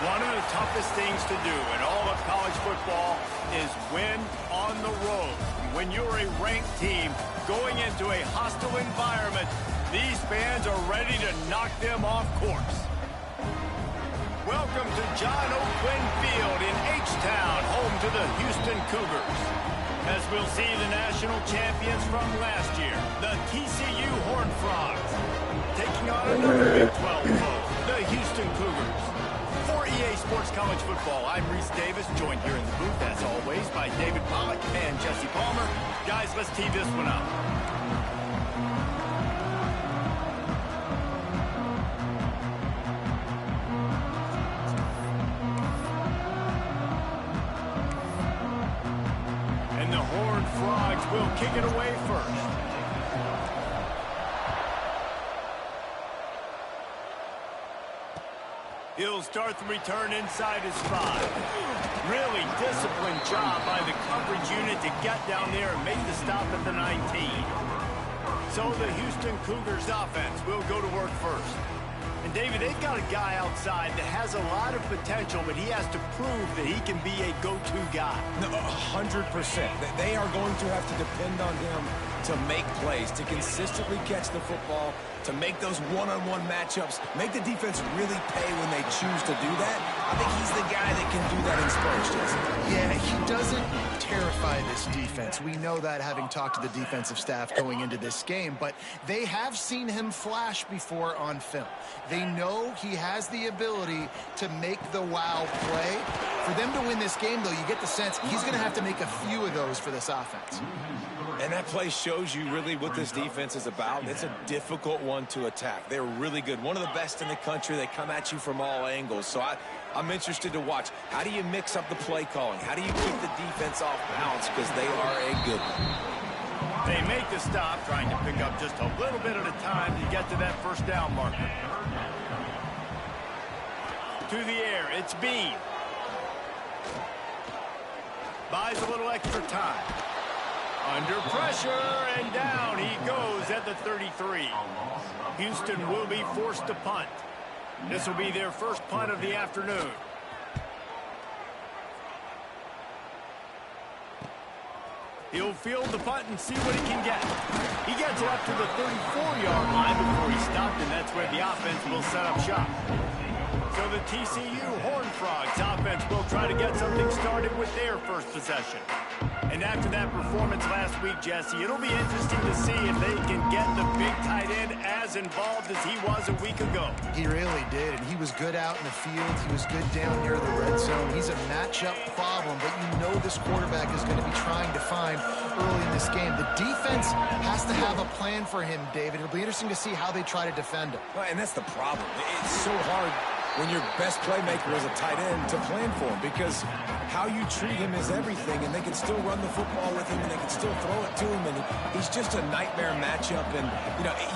One of the toughest things to do in all of college football is win on the road. When you're a ranked team going into a hostile environment, these fans are ready to knock them off course. Welcome to John O. Quinn Field in H-Town, home to the Houston Cougars. As we'll see the national champions from last year, the TCU Horned Frogs, taking on another Big 12 foe, the Houston Cougars. For EA Sports College Football, I'm Reese Davis, joined here in the booth, as always, by David Pollack and Jesse Palmer. Guys, let's tee this one up. And the Horned Frogs will kick it away first. He'll start the return inside his 5. Really disciplined job by the coverage unit to get down there and make the stop at the 19. So the Houston Cougars offense will go to work first. And David, they've got a guy outside that has a lot of potential, but he has to prove that he can be a go-to guy. No, 100%. They are going to have to depend on him to make plays, to consistently catch the football, to make those one-on-one matchups, make the defense really pay when they choose to do that. I think he's the guy that can do that in spurts, Jason. Yeah, he doesn't terrify this defense. We know that, having talked to the defensive staff going into this game, but they have seen him flash before on film. They know he has the ability to make the wow play. For them to win this game, though, you get the sense he's going to have to make a few of those for this offense. And that play shows you really what this defense is about. It's a difficult one to attack. They're really good. One of the best in the country. They come at you from all angles. So I'm interested to watch. How do you mix up the play calling? How do you keep the defense off balance? Because they are a good one. They make the stop, trying to pick up just a little bit at a time to get to that first down marker. To the air, it's Bean. Buys a little extra time. Under pressure, and down he goes at the 33. Houston will be forced to punt. This will be their first punt of the afternoon. He'll field the punt and see what he can get. He gets it up to the 34-yard line before he stopped, and that's where the offense will set up shop. So the TCU Horned Frogs offense will try to get something started with their first possession. And after that performance last week, Jesse, it'll be interesting to see if they can get the big tight end as involved as he was a week ago. He really did, and he was good out in the field. He was good down near the red zone. He's a matchup problem, but you know this quarterback is going to be trying to find early in this game. The defense has to have a plan for him, David. It'll be interesting to see how they try to defend him. Well, and that's the problem. It's so hard when your best playmaker is a tight end to plan for him, because how you treat him is everything, and they can still run the football with him, and they can still throw it to him, and he's just a nightmare matchup. And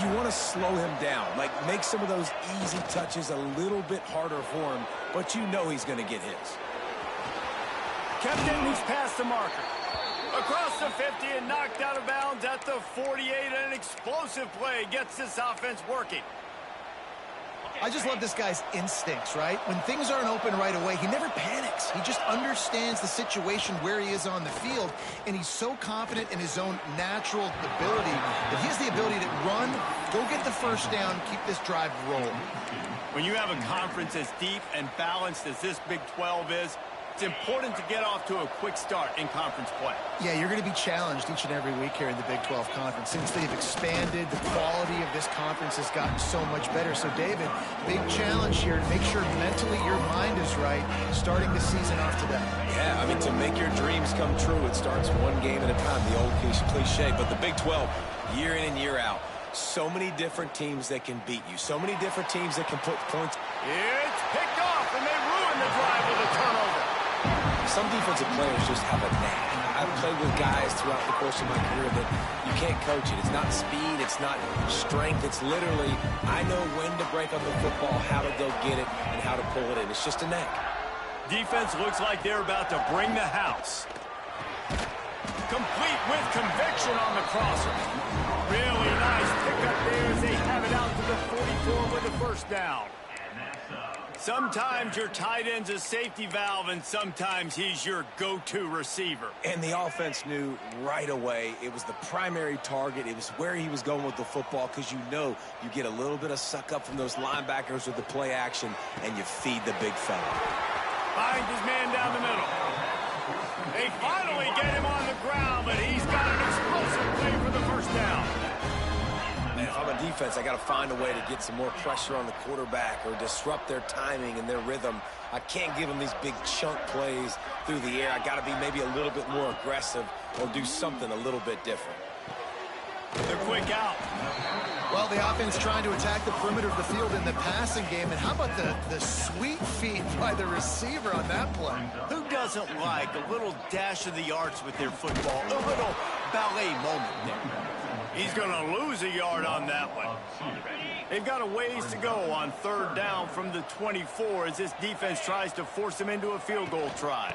you want to slow him down, like make some of those easy touches a little bit harder for him, but you know he's going to get his. Kept in, moves past the marker. Across the 50 and knocked out of bounds at the 48. An explosive play gets this offense working. I just love this guy's instincts, right? When things aren't open right away, he never panics. He just understands the situation where he is on the field, and he's so confident in his own natural ability that he has the ability to run, go get the first down, keep this drive rolling. When you have a conference as deep and balanced as this Big 12 is, it's important to get off to a quick start in conference play. Yeah, you're going to be challenged each and every week here in the Big 12 Conference. Since they've expanded, the quality of this conference has gotten so much better. So, David, big challenge here to make sure mentally your mind is right starting the season off today. Yeah, I mean, to make your dreams come true, it starts one game at a time, the old cliche. But the Big 12, year in and year out, so many different teams that can beat you, so many different teams that can put points. It's picked off, and they ruin the drive with a turnover. Some defensive players just have a knack. I've played with guys throughout the course of my career that you can't coach it. It's not speed, it's not strength. It's literally, I know when to break on the football, how to go get it, and how to pull it in. It's just a knack. Defense looks like they're about to bring the house. Complete with conviction on the crosser. Really nice pickup there as they have it out to the 44 with the first down. Sometimes your tight end's a safety valve, and sometimes he's your go-to receiver. And the offense knew right away it was the primary target. It was where he was going with the football, because you know you get a little bit of suck up from those linebackers with the play action, and you feed the big fella. Finds his man down the middle. They finally get him on the ground, but he's got an explosive play for the first down. And if I'm a defense, I got to find a way to get some more pressure on the quarterback or disrupt their timing and their rhythm. I can't give them these big chunk plays through the air. I got to be maybe a little bit more aggressive or do something a little bit different. They're quick out. Well, the offense trying to attack the perimeter of the field in the passing game. And how about the sweet feet by the receiver on that play? Who doesn't like a little dash of the arts with their football? A little ballet moment there. He's going to lose a yard on that one. They've got a ways to go on third down from the 24 as this defense tries to force him into a field goal try.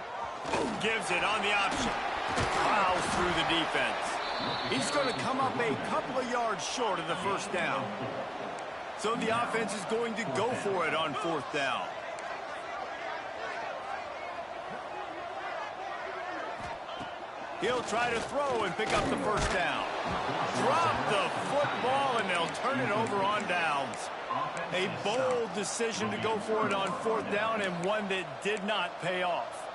Gives it on the option. Plows through the defense. He's going to come up a couple of yards short of the first down. So the offense is going to go for it on fourth down. He'll try to throw and pick up the first down. Drop the football, and they'll turn it over on downs. A bold decision to go for it on fourth down, and one that did not pay off.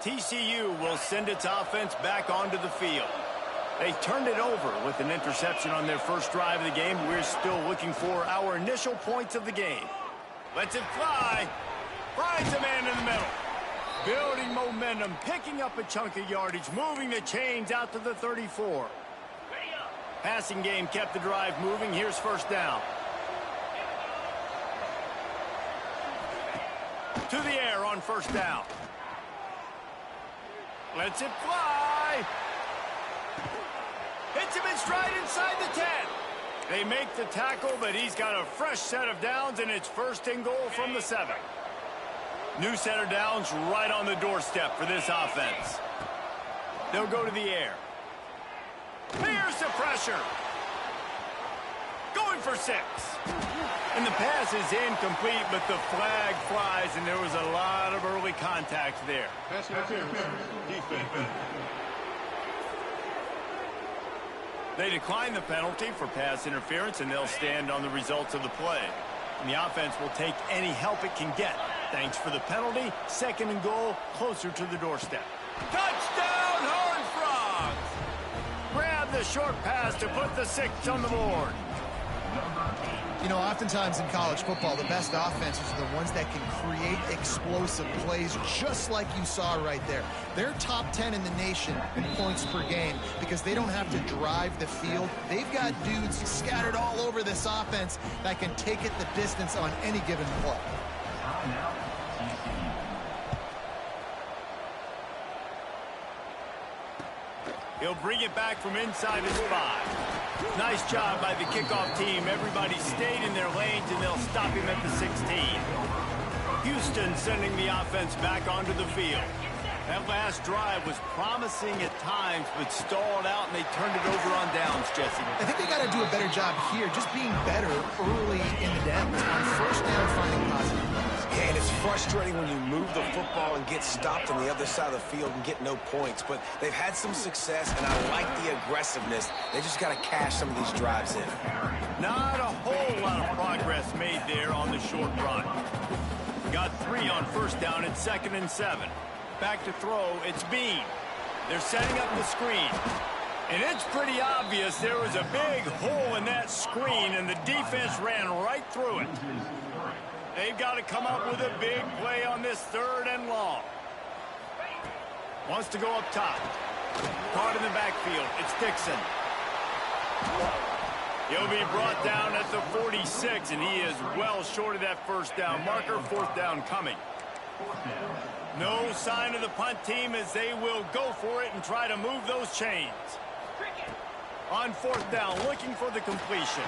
TCU will send its offense back onto the field. They turned it over with an interception on their first drive of the game. We're still looking for our initial points of the game. Lets it fly. Finds a man in the middle. Building momentum, picking up a chunk of yardage, moving the chains out to the 34. Passing game kept the drive moving. Here's first down. To the air on first down. Lets it fly. Hits him in stride inside the 10. They make the tackle, but he's got a fresh set of downs, and it's first and goal from the 7. New set of downs right on the doorstep for this offense. They'll go to the air. Here's the pressure. Going for 6. And the pass is incomplete, but the flag flies, and there was a lot of early contact there. Pass interference. Defense. They decline the penalty for pass interference, and they'll stand on the results of the play. And the offense will take any help it can get. Thanks for the penalty. Second and goal, closer to the doorstep. Touchdown, Horned Frogs! Grab the short pass to put the 6 on the board. You know, oftentimes in college football, the best offenses are the ones that can create explosive plays, just like you saw right there. They're top 10 in the nation in points per game because they don't have to drive the field. They've got dudes scattered all over this offense that can take it the distance on any given play. He'll bring it back from inside his 5. Nice job by the kickoff team. Everybody stayed in their lanes, and they'll stop him at the 16. Houston sending the offense back onto the field. That last drive was promising at times, but stalled out, and they turned it over on downs, Jesse. I think they got to do a better job here, just being better early in the downs. On first down, finding positive plays. Yeah, and it's frustrating when you move the football and get stopped on the other side of the field and get no points. But they've had some success, and I like the aggressiveness. They just got to cash some of these drives in. Not a whole lot of progress made there on the short run. Got 3 on first down at 2nd and 7. Back to throw, it's Bean. They're setting up the screen. And it's pretty obvious there was a big hole in that screen, and the defense ran right through it. They've got to come up with a big play on this 3rd and long. Wants to go up top. Caught in the backfield. It's Dixon. He'll be brought down at the 46, and he is well short of that first down marker. 4th down coming. No sign of the punt team as they will go for it and try to move those chains. On 4th down, looking for the completion.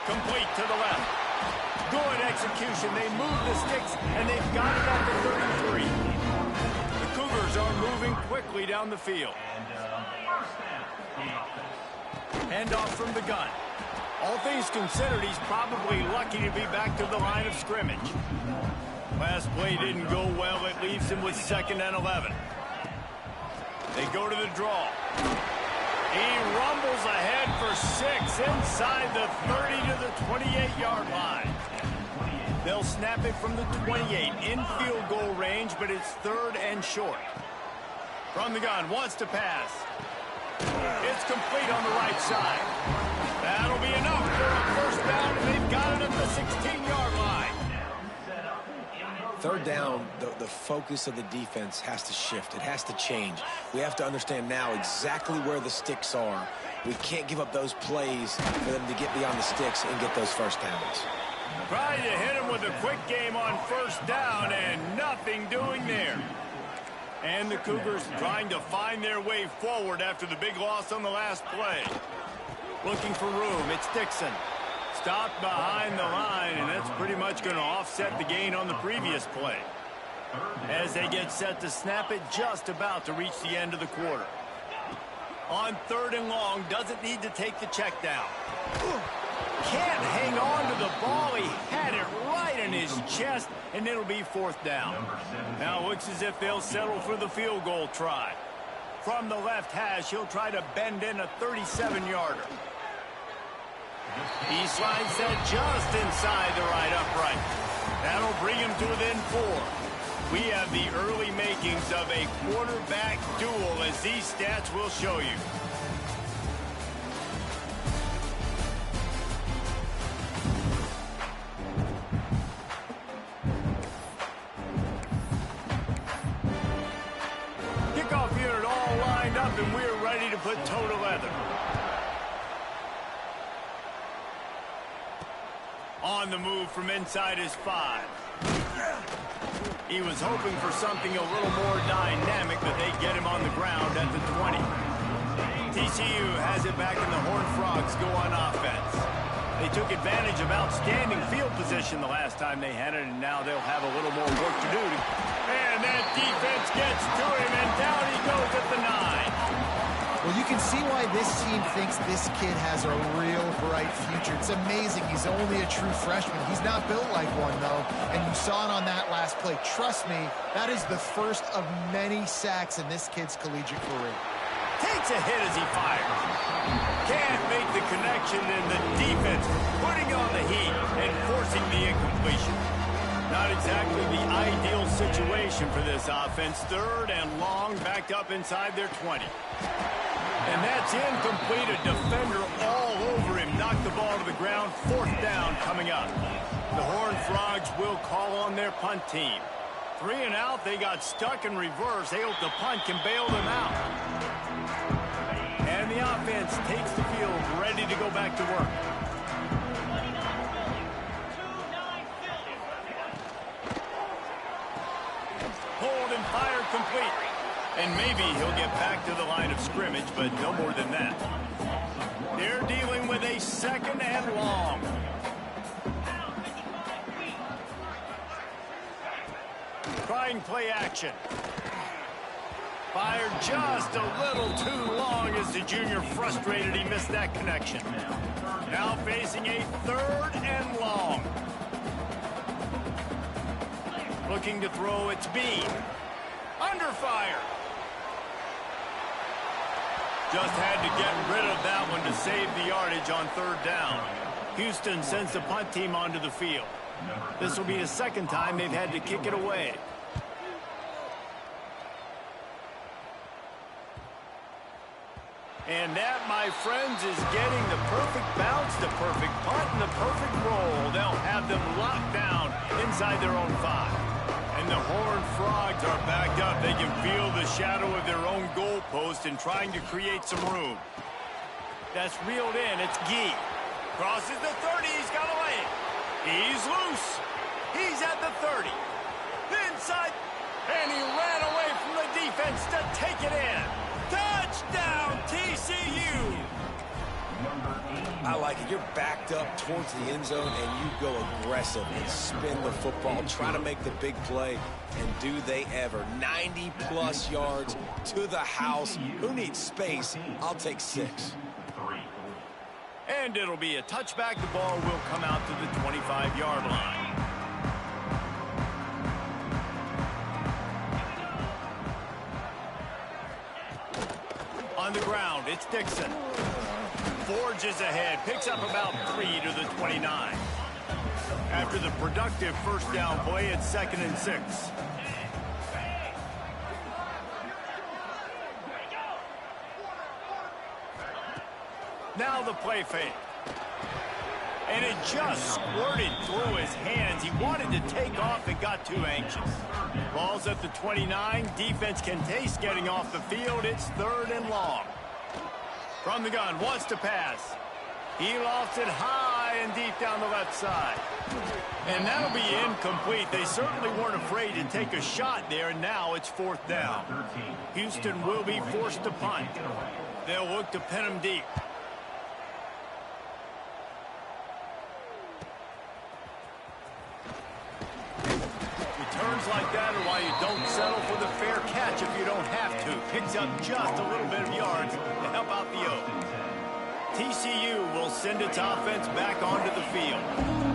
Complete to the left. Good execution. They move the sticks, and they've got it at the 33. The Cougars are moving quickly down the field. Handoff from the gun. All things considered, he's probably lucky to be back to the line of scrimmage. Last play didn't go well. It leaves him with 2nd and 11. They go to the draw. He rumbles ahead for 6 inside the 30 to the 28-yard line. They'll snap it from the 28 in field goal range, but it's 3rd and short. From the gun, wants to pass. It's complete on the right side. That'll be enough for a 1st down, and they've got it at the 16-yard line. 3rd down, the focus of the defense has to shift. It has to change. We have to understand now exactly where the sticks are. We can't give up those plays for them to get beyond the sticks and get those 1st downs. Trying to hit him with a quick game on 1st down, and nothing doing there. And the Cougars trying to find their way forward after the big loss on the last play. Looking for room. It's Dixon. Stopped behind the line, and that's pretty much going to offset the gain on the previous play. As they get set to snap it, just about to reach the end of the quarter. On 3rd and long, doesn't need to take the check down. Can't hang on to the ball. He had it right in his chest, and it'll be 4th down. Now it looks as if they'll settle for the field goal try. From the left hash, he'll try to bend in a 37-yarder. He slides that just inside the right upright. That'll bring him to within 4. We have the early makings of a quarterback duel, as these stats will show you. Kickoff unit all lined up, and we're ready to put toe to leather. On the move from inside his 5. He was hoping for something a little more dynamic, but they get him on the ground at the 20. TCU has it back, and the Horned Frogs go on offense. They took advantage of outstanding field position the last time they had it, and now they'll have a little more work to do. And that defense gets to him, and down he goes at the 9. Well, you can see why this team thinks this kid has a real bright future. It's amazing. He's only a true freshman. He's not built like one, though, and you saw it on that last play. Trust me, that is the first of many sacks in this kid's collegiate career. Takes a hit as he fires. Can't make the connection, and the defense putting on the heat and forcing the incompletion. Not exactly the ideal situation for this offense. 3rd and long, backed up inside their 20. And that's incomplete. A defender all over him. Knocked the ball to the ground. 4th down coming up. The Horned Frogs will call on their punt team. 3 and out. They got stuck in reverse. They hope the punt can bail them out. And the offense takes the field, ready to go back to work. Hold and fire complete. And maybe he'll get back to the line of scrimmage, but no more than that. They're dealing with a 2nd and long. Trying play action. Fired just a little too long as the junior frustrated. He missed that connection. Now facing a 3rd and long. Looking to throw, it's Bean. Under fire. Just had to get rid of that one to save the yardage on 3rd down. Houston sends the punt team onto the field. This will be the 2nd time they've had to kick it away. And that, my friends, is getting the perfect bounce, the perfect punt, and the perfect roll. They'll have them locked down inside their own 5. And the Horned Frogs are backed up. They can feel the shadow of their own goalpost and trying to create some room. That's reeled in. It's Gee. Crosses the 30. He's got a lane. He's loose. He's at the 30. Inside. And he ran away from the defense to take it in. Touchdown, TCU. I like it. You're backed up towards the end zone, and you go aggressive and spin the football, try to make the big play, and do they ever. 90-plus yards to the house. Who needs space? I'll take 6. And it'll be a touchback. The ball will come out to the 25-yard line. the ground. It's Dixon. Forges ahead. Picks up about 3 to the 29. After the productive first down play, it's 2nd and 6. Now the play fake. And it just squirted through his hands. He wanted to take off and got too anxious. Ball's at the 29. Defense can taste getting off the field. It's 3rd and long. From the gun, wants to pass. He lofts it high and deep down the left side. And that'll be incomplete. They certainly weren't afraid to take a shot there, and now it's 4th down. Houston will be forced to punt. They'll look to pin him deep. Returns like that are why you don't settle for the fair catch if you don't have to. Picks up just a little bit of yards to help out the O. TCU will send its offense back onto the field.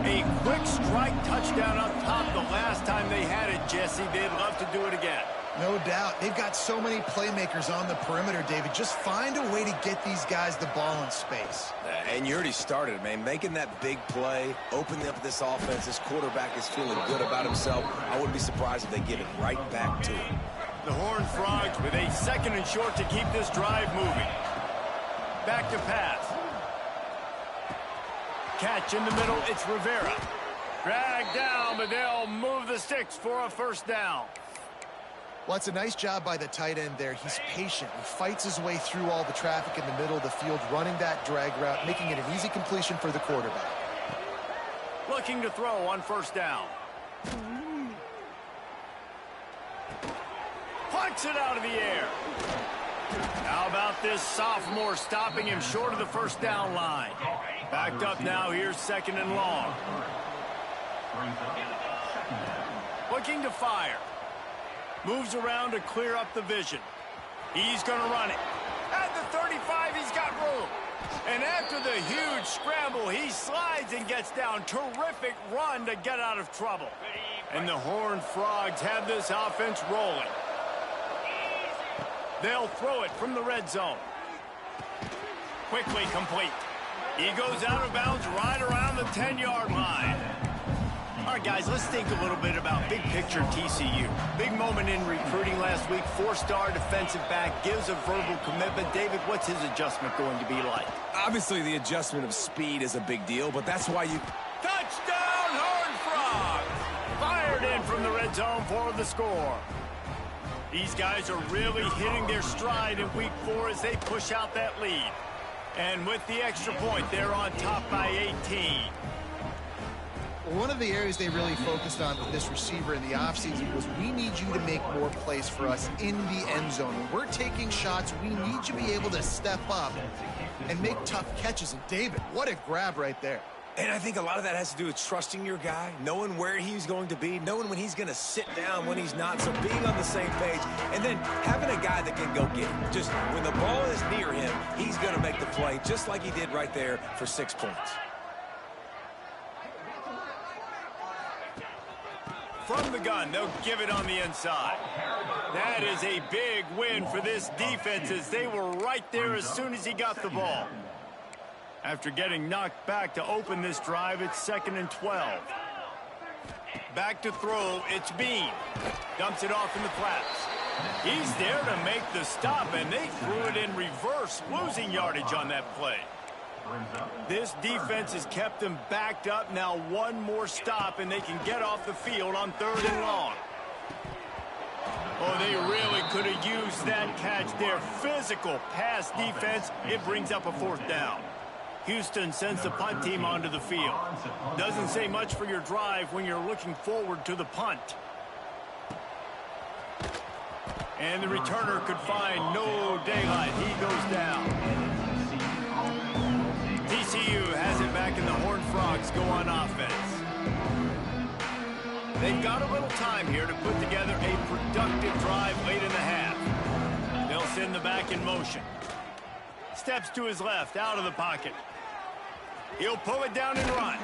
A quick strike touchdown up top the last time they had it, Jesse. They'd love to do it again. No doubt. They've got so many playmakers on the perimeter, David. Just find a way to get these guys the ball in space. And you already started, man. Making that big play, opening up this offense. This quarterback is feeling good about himself. I wouldn't be surprised if they give it right back to him. The Horned Frogs with a 2nd and short to keep this drive moving. Back to pass. Catch in the middle, it's Rivera. Dragged down, but they'll move the sticks for a 1st down. Well, it's a nice job by the tight end there. He's patient. He fights his way through all the traffic in the middle of the field, running that drag route, making it an easy completion for the quarterback. Looking to throw on 1st down. Punts it out of the air. How about this sophomore stopping him short of the 1st down line? Backed up now, here's 2nd and long. Looking to fire. Moves around to clear up the vision. He's going to run it. At the 35, he's got room. And after the huge scramble, he slides and gets down. Terrific run to get out of trouble. And the Horned Frogs have this offense rolling. They'll throw it from the red zone. Quickly complete. He goes out of bounds right around the 10-yard line. All right, guys, let's think a little bit about big picture TCU. Big moment in recruiting last week. 4-star defensive back gives a verbal commitment. David, what's his adjustment going to be like? Obviously, the adjustment of speed is a big deal, but that's why you... Touchdown, Horned Frogs! Fired in from the red zone for the score. These guys are really hitting their stride in week 4 as they push out that lead. And with the extra point, they're on top by 18. One of the areas they really focused on with this receiver in the offseason was we need you to make more plays for us in the end zone. When we're taking shots, we need you to be able to step up and make tough catches. And David, what a grab right there. And I think a lot of that has to do with trusting your guy, knowing where he's going to be, knowing when he's going to sit down, when he's not, so being on the same page, and then having a guy that can go get him. Just when the ball is near him, he's going to make the play, just like he did right there for 6 points. From the gun, they'll give it on the inside. That is a big win for this defense as they were right there as soon as he got the ball. After getting knocked back to open this drive, it's 2nd and 12. Back to throw, it's Bean. Dumps it off in the flats. He's there to make the stop, and they threw it in reverse, losing yardage on that play. This defense has kept them backed up. Now one more stop, and they can get off the field on 3rd and long. Oh, they really could have used that catch. Their physical pass defense, it brings up a 4th down. Houston sends the punt team onto the field. Doesn't say much for your drive when you're looking forward to the punt. And the returner could find no daylight. He goes down. TCU has it back, and the Horned Frogs go on offense. They've got a little time here to put together a productive drive late in the half. They'll send the back in motion. Steps to his left, out of the pocket. He'll pull it down and run.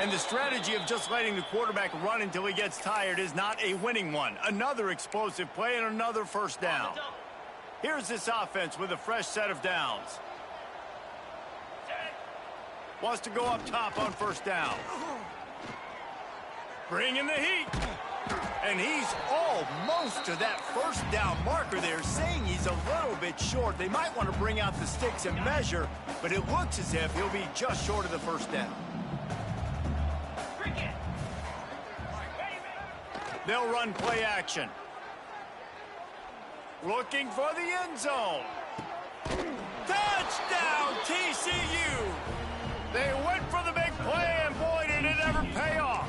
And the strategy of just letting the quarterback run until he gets tired is not a winning one. Another explosive play and another 1st down. Here's this offense with a fresh set of downs. Wants to go up top on first down. Bringing the heat. And he's almost to that first down marker there, saying he's a little bit short. They might want to bring out the sticks and measure, but it looks as if he'll be just short of the first down. They'll run play action. Looking for the end zone. Touchdown, TCU! They went for the big play, and boy, did it ever pay off.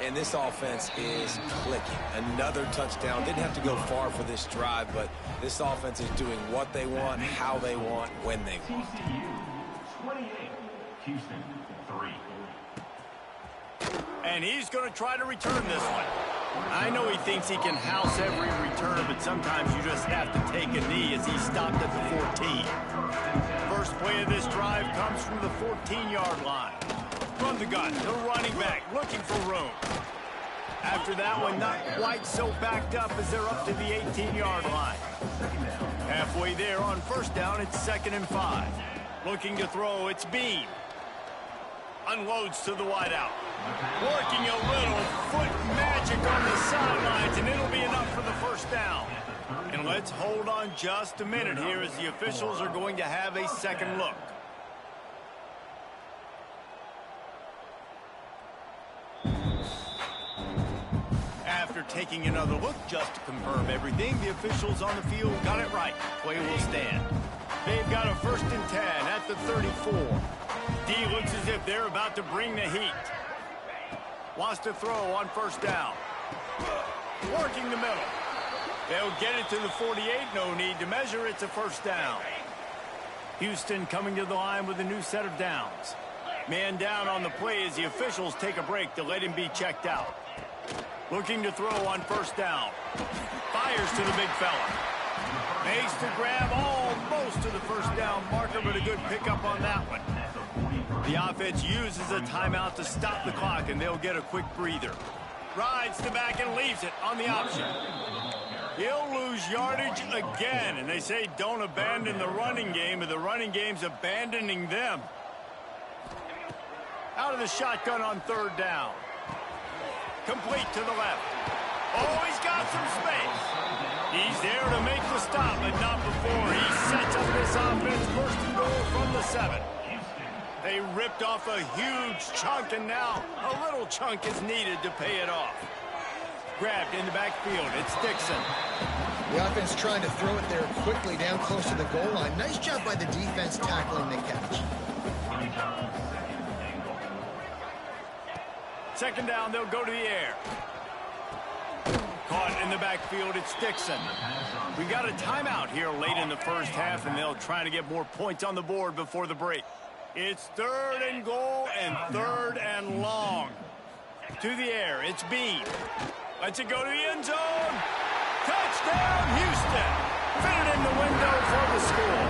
And this offense is clicking. Another touchdown. Didn't have to go far for this drive, but this offense is doing what they want, how they want, when they want. TCU 28, Houston 3. And he's going to try to return this one. I know he thinks he can house every return, but sometimes you just have to take a knee as he stopped at the 14. First play of this drive comes from the 14-yard line. From the gun, the running back looking for room. After that one, not quite so backed up as they're up to the 18-yard line. Halfway there on first down, it's 2nd and 5. Looking to throw, it's Bean. Unloads to the wideout. Working a little foot magic on the sidelines, and it'll be enough for the first down. And let's hold on just a minute here as the officials are going to have a second look. After taking another look just to confirm everything, the officials on the field got it right. Play will stand. They've got a 1st and 10 at the 34. D looks as if they're about to bring the heat. Wants to throw on first down. Working the middle. They'll get it to the 48. No need to measure. It's a first down. Houston coming to the line with a new set of downs. Man down on the play as the officials take a break to let him be checked out. Looking to throw on first down. Fires to the big fella. Makes the grab almost to the first down marker, but a good pickup on that one. The offense uses a timeout to stop the clock, and they'll get a quick breather. Rides the back and leaves it on the option. He'll lose yardage again, and they say don't abandon the running game, but the running game's abandoning them. Out of the shotgun on third down. Complete to the left. Oh, he's got some space. He's there to make the stop, but not before he sets up this offense 1st and goal from the 7. They ripped off a huge chunk, and now a little chunk is needed to pay it off. Grabbed in the backfield. It's Dixon. The offense trying to throw it there quickly down close to the goal line. Nice job by the defense tackling the catch. 2nd down, they'll go to the air. Caught in the backfield, it's Dixon. We got a timeout here late in the first half, and they'll try to get more points on the board before the break. It's 3rd and goal and 3rd and long. To the air, it's Bean. Lets it go to the end zone. Touchdown, Houston. Fitted in the window for the score.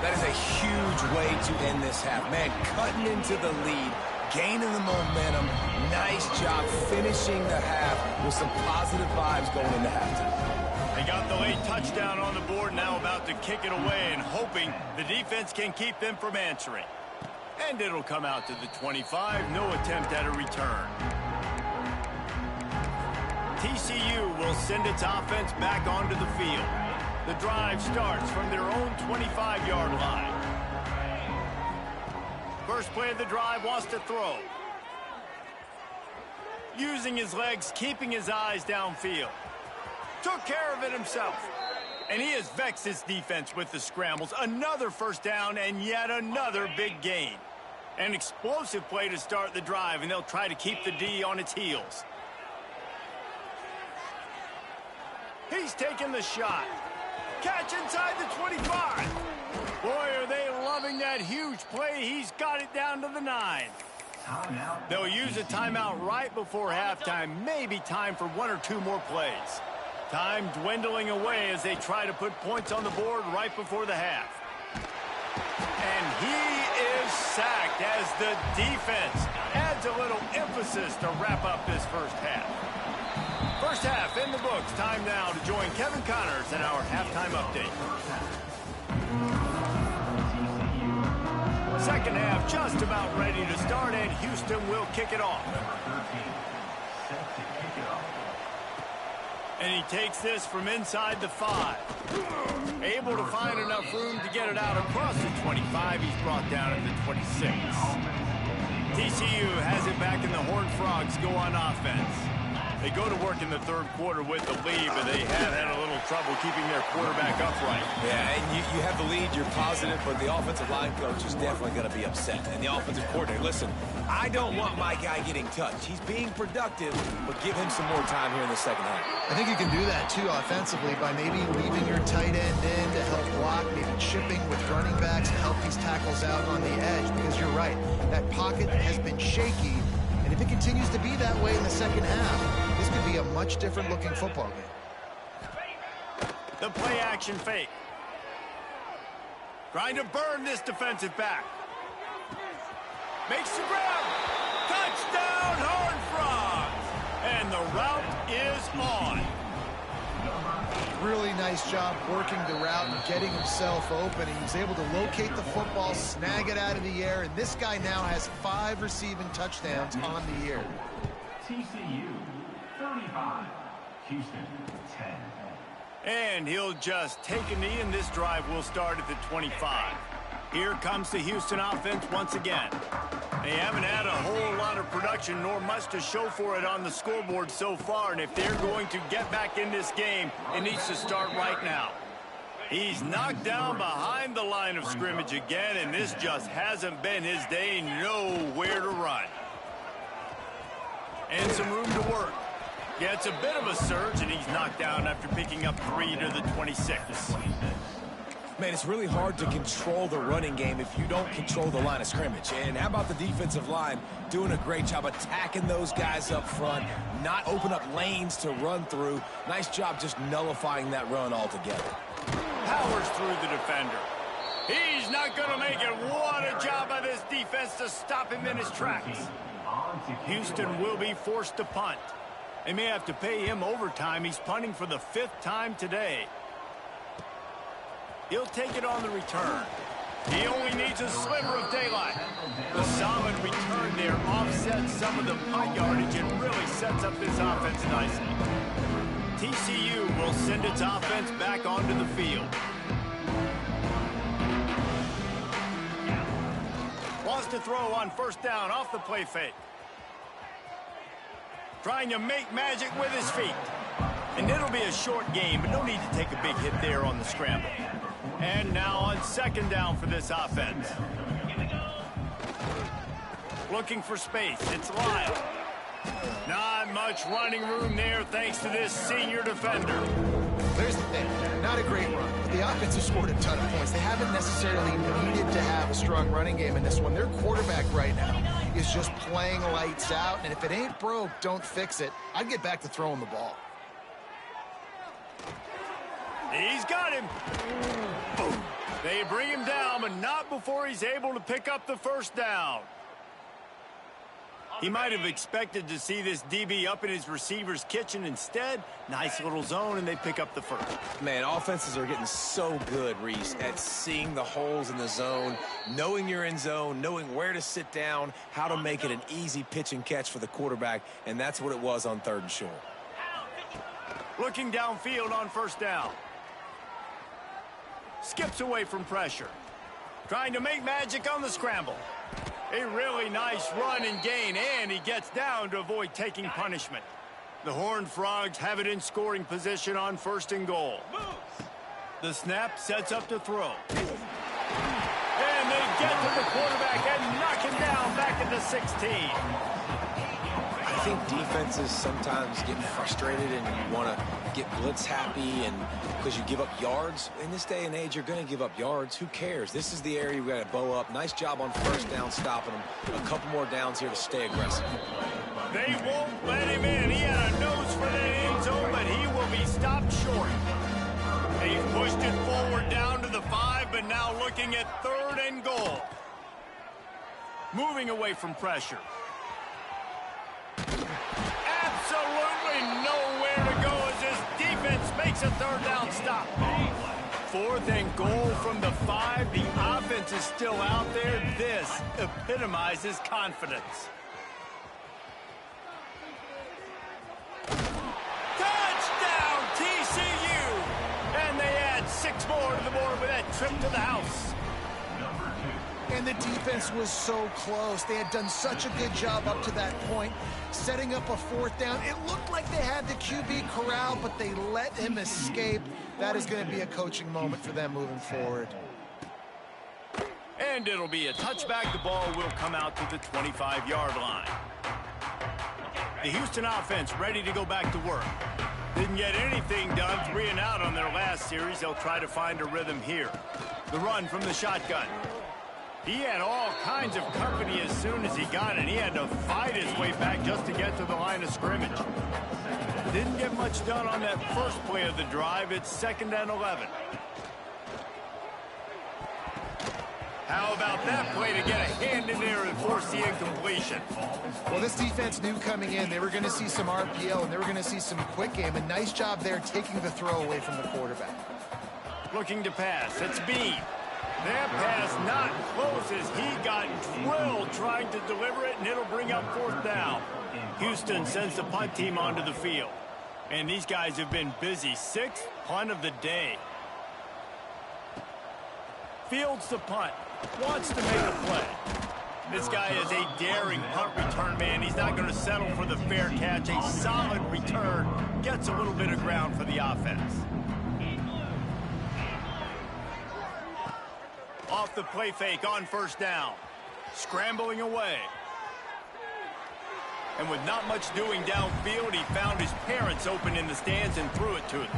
That is a huge way to end this half. Man, cutting into the lead, gaining the momentum. Nice job finishing the half with some positive vibes going into halftime. They got the late touchdown on the board, now about to kick it away and hoping the defense can keep them from answering. And it'll come out to the 25, no attempt at a return. TCU will send its offense back onto the field. The drive starts from their own 25-yard line. First play of the drive, wants to throw. Using his legs, keeping his eyes downfield. Took care of it himself. And he has vexed his defense with the scrambles. Another first down and yet another big gain. An explosive play to start the drive, and they'll try to keep the D on its heels. He's taking the shot. Catch inside the 25. Boy, are they loving that huge play. He's got it down to the 9. They'll use a timeout right before halftime. Maybe time for 1 or 2 more plays. Time dwindling away as they try to put points on the board right before the half. And he is sacked as the defense adds a little emphasis to wrap up this first half. First half in the books. Time now to join Kevin Connors in our halftime update. Second half just about ready to start, and Houston will kick it off. And he takes this from inside the 5. Able to find enough room to get it out across the 25. He's brought down at the 26. TCU has it back, and the Horned Frogs go on offense. They go to work in the third quarter with the lead, but they have had a little trouble keeping their quarterback upright. Yeah, and you have the lead, you're positive, but the offensive line coach is definitely going to be upset. And the offensive coordinator, listen, I don't want my guy getting touched. He's being productive, but give him some more time here in the second half. I think you can do that, too, offensively, by maybe leaving your tight end in to help block, maybe chipping with running backs to help these tackles out on the edge, because you're right, that pocket has been shaky, and if it continues to be that way in the second half, this could be a much different looking football game. The play action fake. Trying to burn this defensive back. Makes the grab. Touchdown, Horned Frogs. And the route is on. Really nice job working the route and getting himself open. He was able to locate the football, snag it out of the air, and this guy now has 5 receiving touchdowns on the year. TCU 35, Houston 10. And he'll just take a knee, and this drive will start at the 25. Here comes the Houston offense once again. They haven't had a whole lot of production nor much to show for it on the scoreboard so far, and if they're going to get back in this game, it needs to start right now. He's knocked down behind the line of scrimmage again, and this just hasn't been his day. Nowhere to run. And some room to work. Gets a bit of a surge, and he's knocked down after picking up 3 to the 26. Man, it's really hard to control the running game if you don't control the line of scrimmage. And how about the defensive line doing a great job attacking those guys up front, not open up lanes to run through. Nice job just nullifying that run altogether. Powers through the defender. He's not going to make it. What a job by this defense to stop him in his tracks. Houston will be forced to punt. They may have to pay him overtime. He's punting for the 5th time today. He'll take it on the return. He only needs a sliver of daylight. The solid return there offsets some of the punt yardage and really sets up this offense nicely. TCU will send its offense back onto the field. Wants to throw on first down off the play fake. Trying to make magic with his feet. And it'll be a short game, but no need to take a big hit there on the scramble. And now on second down for this offense. Looking for space. It's Lyle. Not much running room there thanks to this senior defender. There's the thing. Not a great run, but the offense has scored a ton of points. They haven't necessarily needed to have a strong running game in this one. Their quarterback right now is just playing lights out, and if it ain't broke, don't fix it. I'd get back to throwing the ball. He's got him. Boom. They bring him down, but not before he's able to pick up the first down. He might have expected to see this DB up in his receiver's kitchen. Instead, nice little zone, and they pick up the first. Man, offenses are getting so good, Reese, at seeing the holes in the zone, knowing you're in zone, knowing where to sit down, how to make it an easy pitch and catch for the quarterback, and that's what it was on 3rd and short. Looking downfield on first down. Skips away from pressure. Trying to make magic on the scramble. A really nice run and gain, and he gets down to avoid taking punishment. The Horned Frogs have it in scoring position on 1st and goal. The snap sets up to throw. And they get to the quarterback and knock him down back at the 16. I think defenses sometimes get frustrated and you want to get blitz happy and because you give up yards. In this day and age, you're going to give up yards. Who cares? This is the area we got to bow up. Nice job on first down stopping them. A couple more downs here to stay aggressive. They won't let him in. He had a nose for the end zone, but he will be stopped short. He pushed it forward down to the 5, but now looking at 3rd and goal. Moving away from pressure. Absolutely nowhere a third down stop. 4th and goal from the 5. The offense is still out there. This epitomizes confidence. Touchdown, TCU! And they add 6 more to the board with that trip to the house. And the defense was so close. They had done such a good job up to that point, setting up a 4th down. It looked like they had the QB corralled, but they let him escape. That is going to be a coaching moment for them moving forward. And it'll be a touchback. The ball will come out to the 25-yard line. The Houston offense ready to go back to work. Didn't get anything done, 3 and out on their last series. They'll try to find a rhythm here. The run from the shotgun. He had all kinds of company as soon as he got it. He had to fight his way back just to get to the line of scrimmage. Didn't get much done on that first play of the drive. It's 2nd and 11. How about that play to get a hand in there and force the incompletion? Well, this defense knew coming in they were going to see some RPO and they were going to see some quick game. A nice job there taking the throw away from the quarterback. Looking to pass. It's Bean. That pass not close as he got drilled trying to deliver it, and it'll bring up 4th down. Houston sends the punt team onto the field. And these guys have been busy. 6th punt of the day. Fields the punt. Wants to make a play. This guy is a daring punt return man. He's not going to settle for the fair catch. A solid return. Gets a little bit of ground for the offense. Off the play fake on 1st down. Scrambling away. And with not much doing downfield, he found his parents open in the stands and threw it to them.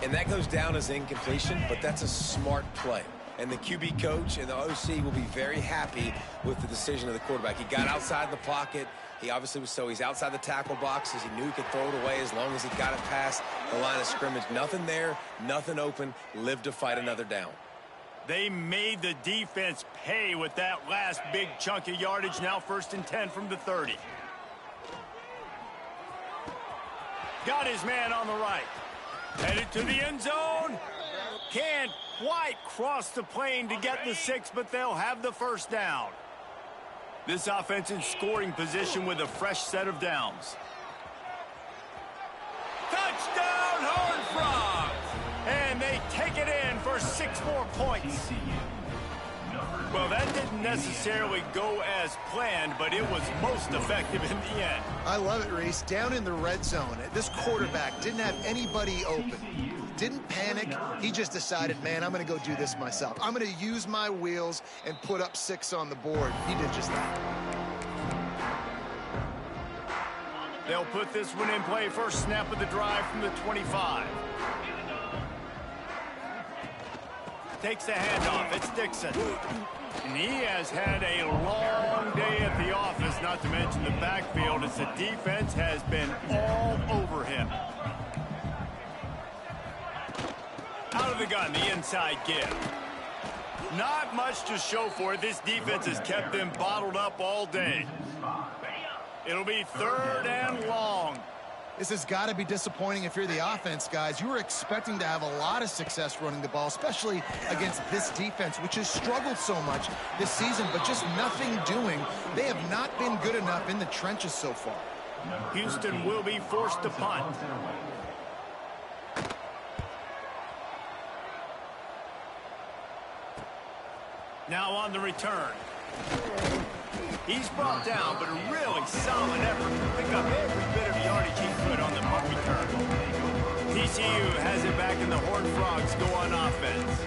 And that goes down as incompletion, but that's a smart play. And the QB coach and the OC will be very happy with the decision of the quarterback. He got outside the pocket. He obviously was he's outside the tackle boxes. He knew he could throw it away as long as he got it past the line of scrimmage. Nothing there, nothing open. Lived to fight another down. They made the defense pay with that last big chunk of yardage. Now 1st and 10 from the 30. Got his man on the right. Headed to the end zone. Can't quite cross the plane to get the 6, but they'll have the 1st down. This offense in scoring position with a fresh set of downs. Touchdown, Horned Frogs! And they take it in for 6 more points. Well, that didn't necessarily go as planned, but it was most effective in the end. I love it, Reese. Down in the red zone, this quarterback didn't have anybody open. Didn't panic. He just decided, man, I'm going to go do this myself. I'm going to use my wheels and put up 6 on the board. He did just that. They'll put this one in play. First snap of the drive from the 25. Takes the handoff. It's Dixon. And he has had a long day at the office, not to mention the backfield, as the defense has been all over him. Out of the gun, the inside give. Not much to show for it. This defense has kept them bottled up all day. It'll be 3rd and long. This has got to be disappointing if you're the offense, guys. You were expecting to have a lot of success running the ball, especially against this defense, which has struggled so much this season, but just nothing doing. They have not been good enough in the trenches so far. Houston will be forced to punt. Now on the return. He's brought down, but a really solid effort to pick up every bit of yardage he could on the punt return. TCU has it back, and the Horned Frogs go on offense.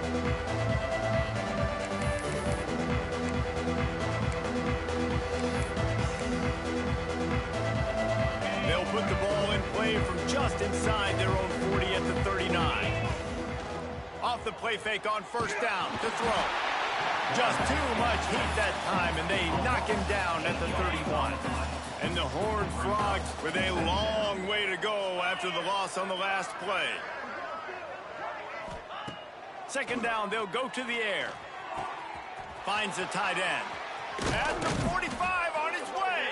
They'll put the ball in play from just inside their own 40 at the 39. Off the play fake on 1st down to throw. Just too much heat that time, and they knock him down at the 31. And the Horned Frogs with a long way to go after the loss on the last play. 2nd down, they'll go to the air. Finds the tight end. At the 45 on his way.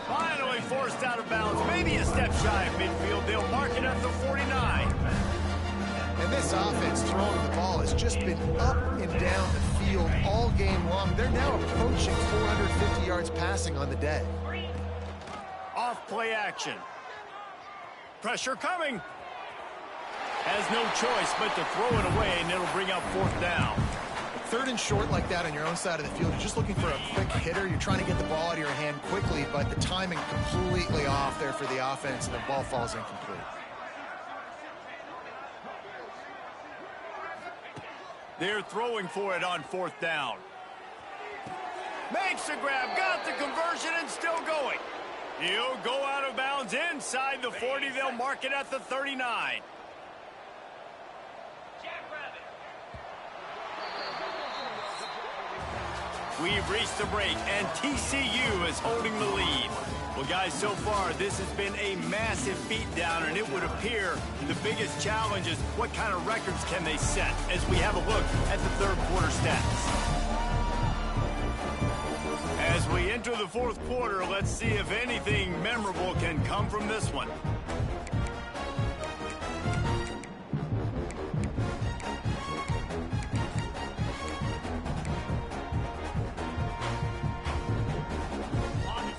Finally forced out of bounds. Maybe a step shy of midfield. They'll mark it at the 49. And this offense throwing the ball has just been up and down the field all game long. They're now approaching 450 yards passing on the day. Off play action. Pressure coming. Has no choice but to throw it away, and it'll bring up 4th down. 3rd and short like that on your own side of the field. You're just looking for a quick hitter. You're trying to get the ball out of your hand quickly, but the timing completely off there for the offense, and the ball falls incomplete. They're throwing for it on 4th down. Makes the grab, got the conversion, and still going. He'll go out of bounds inside the 40. They'll mark it at the 39. We've reached the break, and TCU is holding the lead. Well, guys, so far, this has been a massive beatdown, and it would appear the biggest challenge is what kind of records can they set as we have a look at the 3rd quarter stats. As we enter the 4th quarter, let's see if anything memorable can come from this one.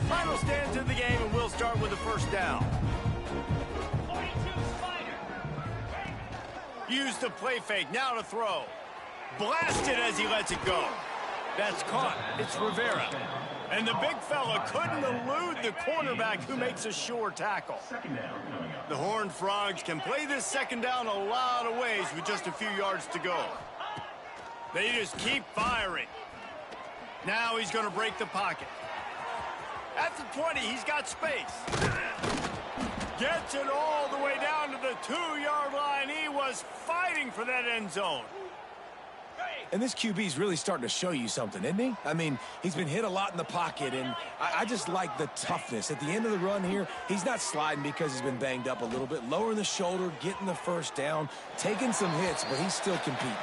Final stand to the game, and we'll start with the 1st down. 42 Spider. Use the play fake, now to throw. Blasted as he lets it go. That's caught. It's Rivera. And the big fella couldn't elude the cornerback who makes a sure tackle. The Horned Frogs can play this 2nd down a lot of ways with just a few yards to go. They just keep firing. Now he's going to break the pocket. At the 20, he's got space. Gets it all the way down to the 2-yard line. He was fighting for that end zone. And this QB's really starting to show you something, isn't he? I mean, he's been hit a lot in the pocket, and I just like the toughness. At the end of the run here, he's not sliding because he's been banged up a little bit. Lowering the shoulder, getting the 1st down, taking some hits, but he's still competing.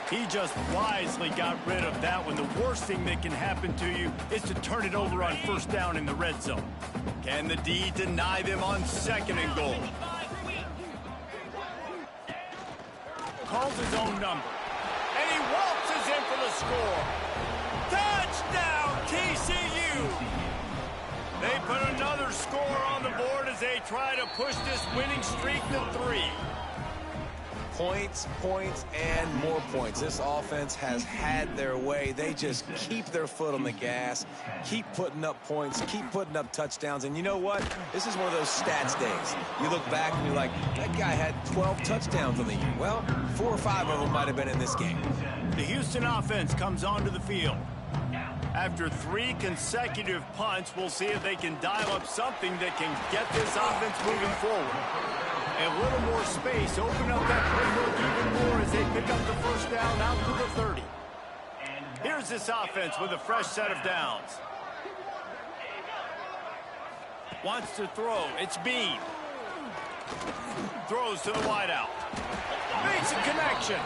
He just wisely got rid of that one. The worst thing that can happen to you is to turn it over on 1st down in the red zone. Can the D deny them on 2nd and goal? Calls his own number. And he waltzes in for the score. Touchdown, TCU! They put another score on the board as they try to push this winning streak to 3. Points, points, and more points. This offense has had their way. They just keep their foot on the gas, keep putting up points, keep putting up touchdowns. And you know what? This is one of those stats days. You look back and you're like, that guy had 12 touchdowns on the year. Well, 4 or 5 of them might have been in this game. The Houston offense comes onto the field. After 3 consecutive punts, we'll see if they can dial up something that can get this offense moving forward. A little more space, open up that playbook even more as they pick up the 1st down out to the 30. Here's this offense with a fresh set of downs. Wants to throw. It's Bean. Throws to the wideout. Makes a connection.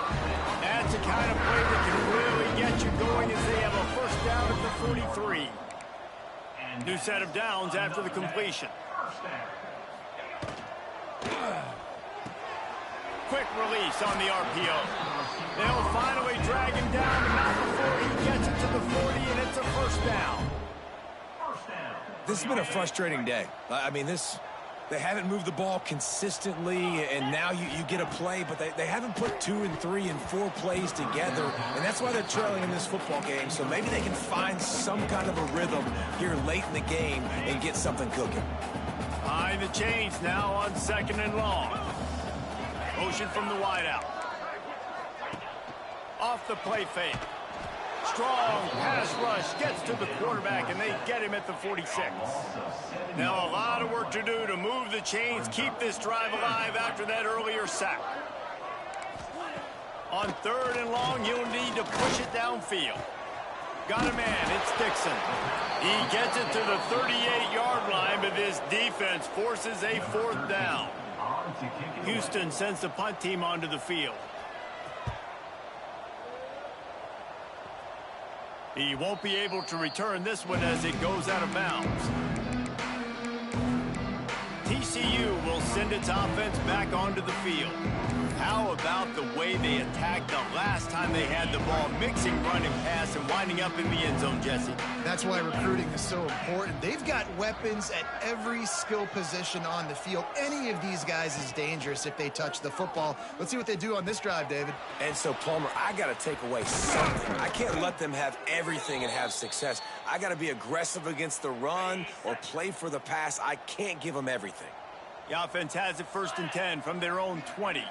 That's the kind of play that can really get you going as they have a 1st down at the 43. New set of downs after the completion. Quick release on the RPO. They'll finally drag him down, but not before he gets it to the 40, and it's a 1st down. This has been a frustrating day. I mean, they haven't moved the ball consistently, and now you get a play, but they haven't put 2 and 3 and 4 plays together, and that's why they're trailing in this football game. So maybe they can find some kind of a rhythm here late in the game and get something cooking. Behind the chains now on 2nd and long. Motion from the wideout. Off the play fake. Strong pass rush gets to the quarterback, and they get him at the 46. Now a lot of work to do to move the chains, keep this drive alive after that earlier sack. On 3rd and long, you'll need to push it downfield. Got a man, it's Dixon. He gets it to the 38-yard line, but this defense forces a 4th down. Houston sends the punt team onto the field. He won't be able to return this one as it goes out of bounds. TCU will send its offense back onto the field. How about the way they attacked the last time they had the ball, mixing run and pass and winding up in the end zone, Jesse? That's why recruiting is so important. They've got weapons at every skill position on the field. Any of these guys is dangerous if they touch the football. Let's see what they do on this drive, David. And so, Palmer, I got to take away something. I can't let them have everything and have success. I got to be aggressive against the run or play for the pass. I can't give them everything. The offense has it 1st and 10 from their own 20.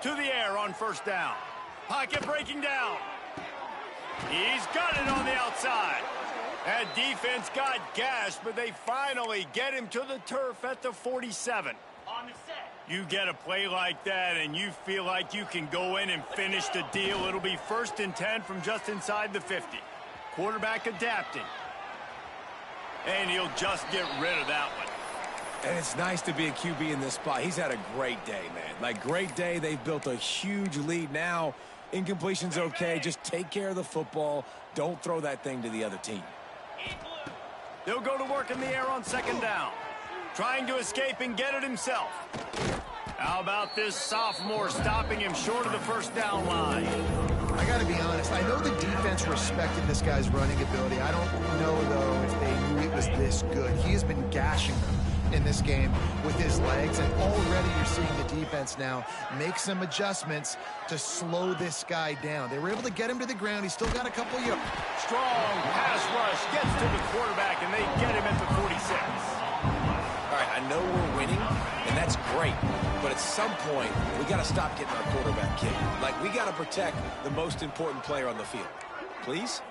To the air on 1st down. Pocket breaking down. He's got it on the outside. That defense got gashed, but they finally get him to the turf at the 47. On the set. You get a play like that, and you feel like you can go in and finish the deal. It'll be 1st and 10 from just inside the 50. Quarterback adapting. And he'll just get rid of that one. And it's nice to be a QB in this spot. He's had a great day, man. Like, great day. They've built a huge lead now. Incompletion's okay. Just take care of the football. Don't throw that thing to the other team. They'll go to work in the air on 2nd down. Trying to escape and get it himself. How about this sophomore stopping him short of the 1st down line? I got to be honest. I know the defense respected this guy's running ability. I don't know, though, if they knew it was this good. He has been gashing them in this game with his legs, and already you're seeing the defense now make some adjustments to slow this guy down. They were able to get him to the ground. He's still got a couple of yards. Strong pass rush gets to the quarterback, and they get him at the 46. All right, I know we're winning, and that's great. But at some point, we got to stop getting our quarterback kicked. Like, we got to protect the most important player on the field. Please?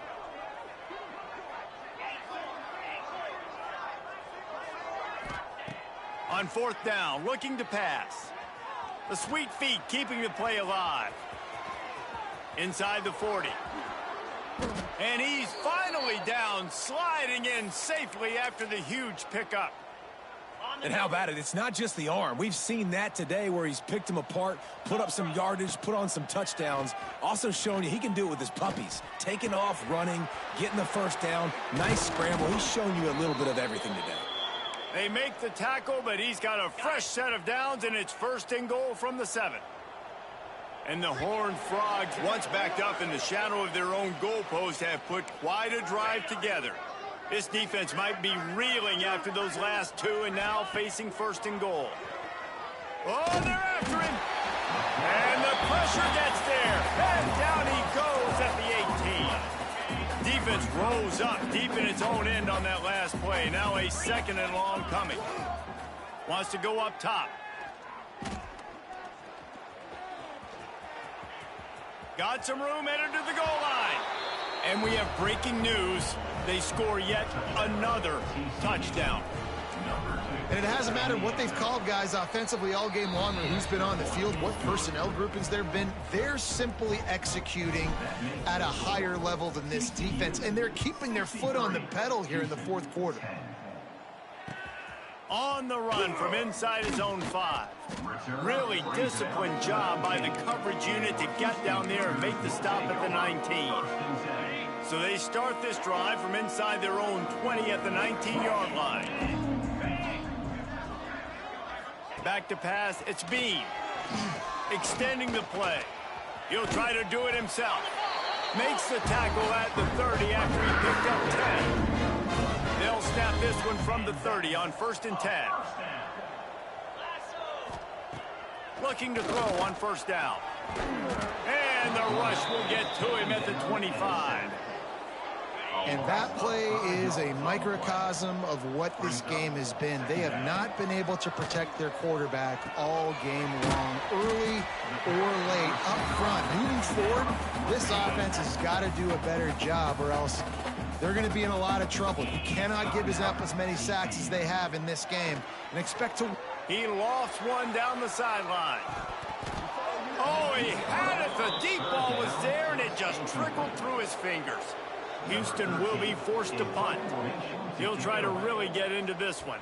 On 4th down, looking to pass. The sweet feet keeping the play alive. Inside the 40. And he's finally down, sliding in safely after the huge pickup. And how about it? It's not just the arm. We've seen that today where he's picked them apart, put up some yardage, put on some touchdowns. Also showing you he can do it with his puppies. Taking off, running, getting the 1st down. Nice scramble. He's shown you a little bit of everything today. They make the tackle, but he's got a fresh set of downs, and it's 1st and goal from the 7. And the Horned Frogs, once backed up in the shadow of their own goalpost, have put quite a drive together. This defense might be reeling after those last 2 and now facing 1st and goal. Oh, they're after him. And the pressure gets there. And down he goes at the 18. Defense rose up deep in its own end on that last play. Now a 2nd and long coming. Wants to go up top. Got some room, headed to the goal line. And we have breaking news. They score yet another touchdown. And it hasn't mattered what they've called guys offensively all game long or who's been on the field, what personnel groupings there have been. They're simply executing at a higher level than this defense, and they're keeping their foot on the pedal here in the 4th quarter. On the run from inside his own 5. Really disciplined job by the coverage unit to get down there and make the stop at the 19. So they start this drive from inside their own 20 at the 19-yard line. Back to pass, it's Bean. Extending the play. He'll try to do it himself. Makes the tackle at the 30 after he picked up 10. They'll snap this one from the 30 on 1st and 10. Looking to throw on 1st down. And the rush will get to him at the 25. And that play is a microcosm of what this game has been. They have not been able to protect their quarterback all game long, early or late, up front. Moving forward, this offense has got to do a better job or else they're going to be in a lot of trouble. You cannot give up as many sacks as they have in this game and expect to... He lofts one down the sideline. Oh, he had it. The deep ball was there, and it just trickled through his fingers. Houston will be forced to punt. He'll try to really get into this one.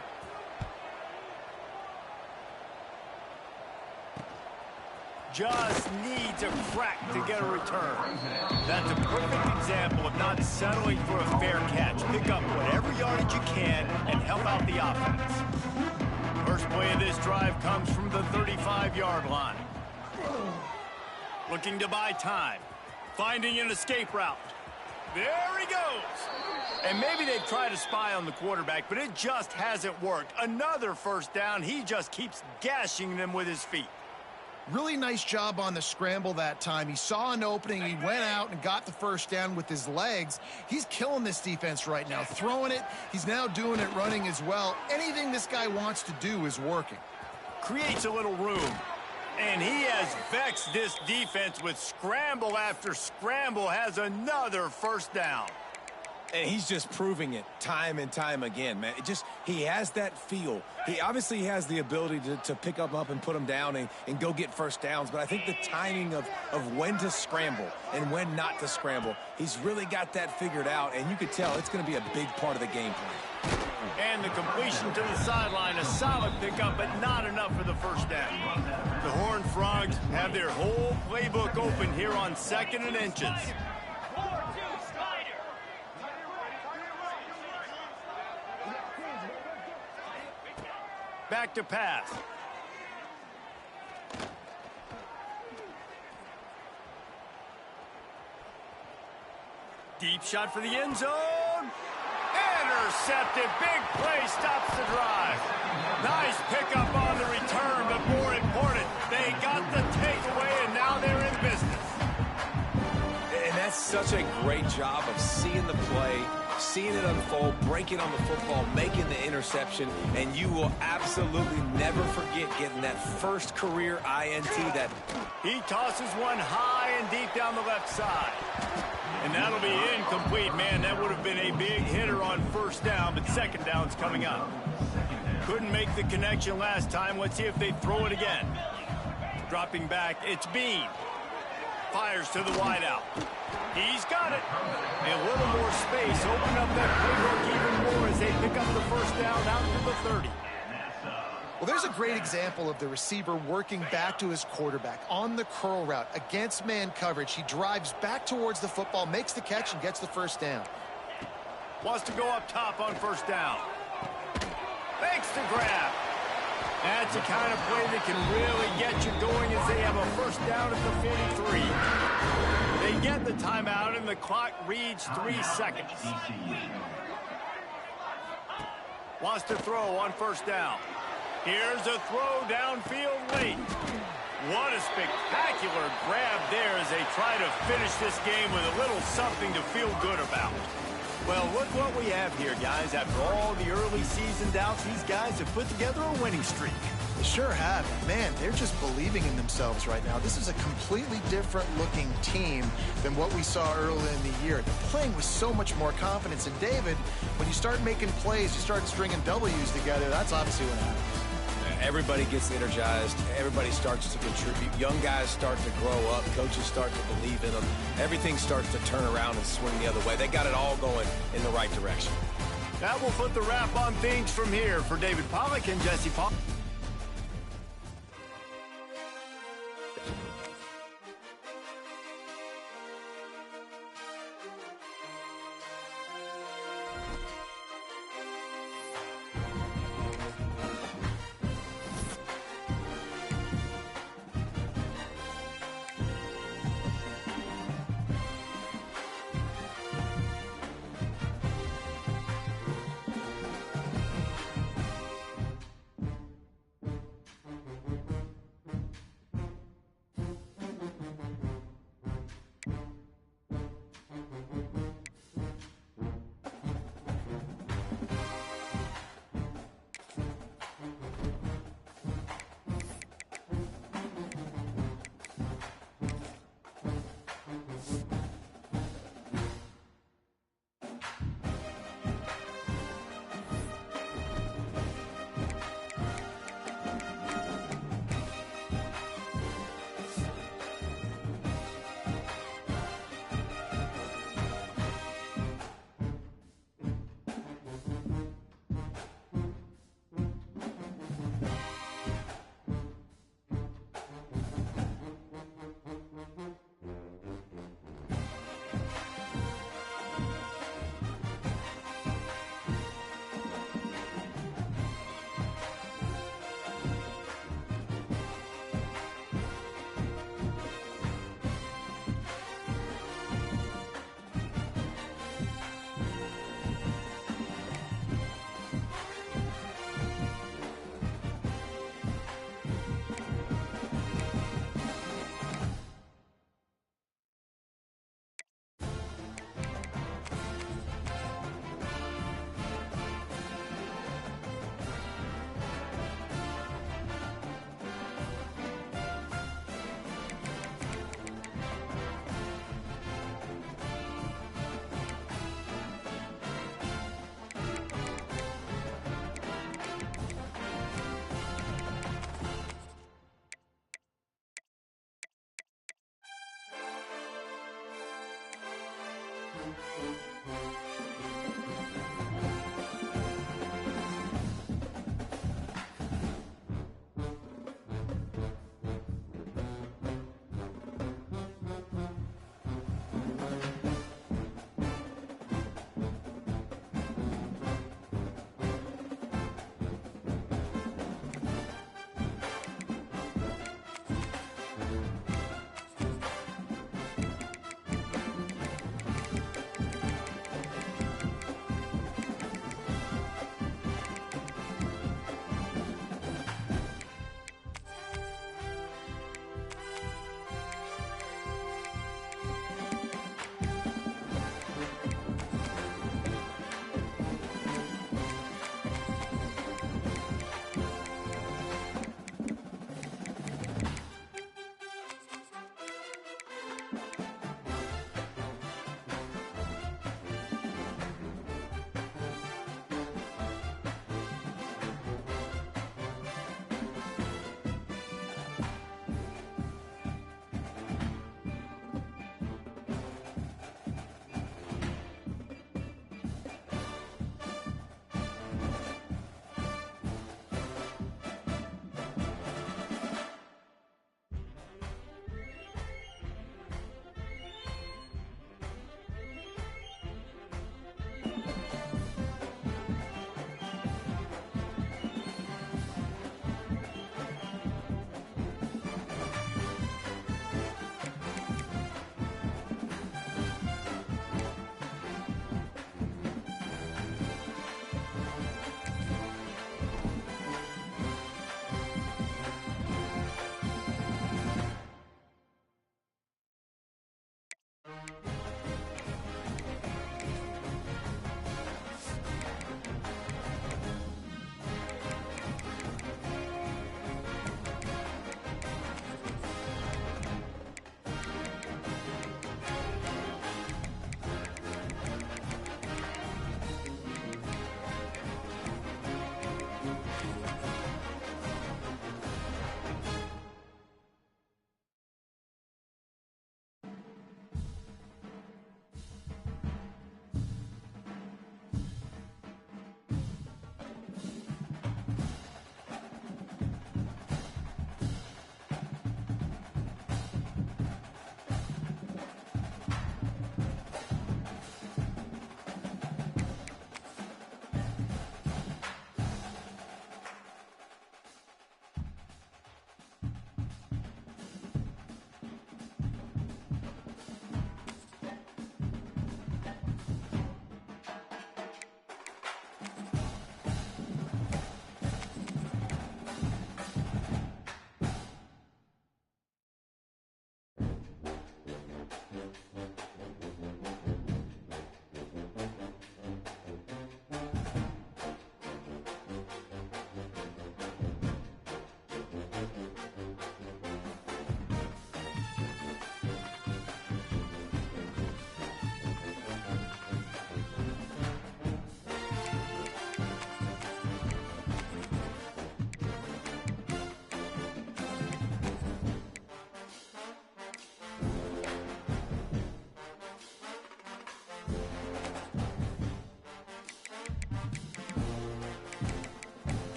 Just needs a crack to get a return. That's a perfect example of not settling for a fair catch. Pick up whatever yardage you can and help out the offense. First play of this drive comes from the 35-yard line. Looking to buy time. Finding an escape route. There he goes. And maybe they've tried to spy on the quarterback, but it just hasn't worked. Another first down. He just keeps gashing them with his feet. Really nice job on the scramble that time. He saw an opening. He went out and got the first down with his legs. He's killing this defense right now. Throwing it. He's now doing it running as well. Anything this guy wants to do is working. Creates a little room. And he has vexed this defense with scramble after scramble. Has another first down. And he's just proving it time and time again, man. He has that feel. He obviously has the ability to pick them up and put them down and go get first downs. But I think the timing of when to scramble and when not to scramble, he's really got that figured out. And you could tell it's going to be a big part of the game plan. And the completion to the sideline, a solid pickup, but not enough for the first down. The Horned Frogs have their whole playbook open here on 2nd and inches. Back to pass. Deep shot for the end zone. Intercepted. Big play stops the drive. Nice pickup on the return, but more important, they got the takeaway, and now they're in business. And that's such a great job of seeing the play, seeing it unfold, breaking on the football, making the interception, and you will absolutely never forget getting that first career INT. That he tosses one high and deep down the left side. And that'll be incomplete. Man, that would have been a big hitter on first down, but second down's coming up. Couldn't make the connection last time. Let's see if they throw it again. Dropping back, it's Bean. Fires to the wideout. He's got it. A little more space. Open up that playbook even more as they pick up the first down out to the 30. Well, there's a great example of the receiver working back to his quarterback on the curl route against man coverage. He drives back towards the football, makes the catch, and gets the first down. Wants to go up top on first down. Makes the grab. That's the kind of play that can really get you going as they have a first down at the 43. They get the timeout, and the clock reads 3 seconds. Wants to throw on first down. Here's a throw downfield late. What a spectacular grab there as they try to finish this game with a little something to feel good about. Well, look what we have here, guys. After all the early season doubts, these guys have put together a winning streak. They sure have. Man, they're just believing in themselves right now. This is a completely different looking team than what we saw early in the year. They're playing with so much more confidence. And David, when you start making plays, you start stringing W's together, that's obviously what happens. Everybody gets energized. Everybody starts to contribute. Young guys start to grow up. Coaches start to believe in them. Everything starts to turn around and swing the other way. They got it all going in the right direction. That will put the wrap on things from here. For David Pollack and Jesse Paul.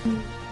Mm.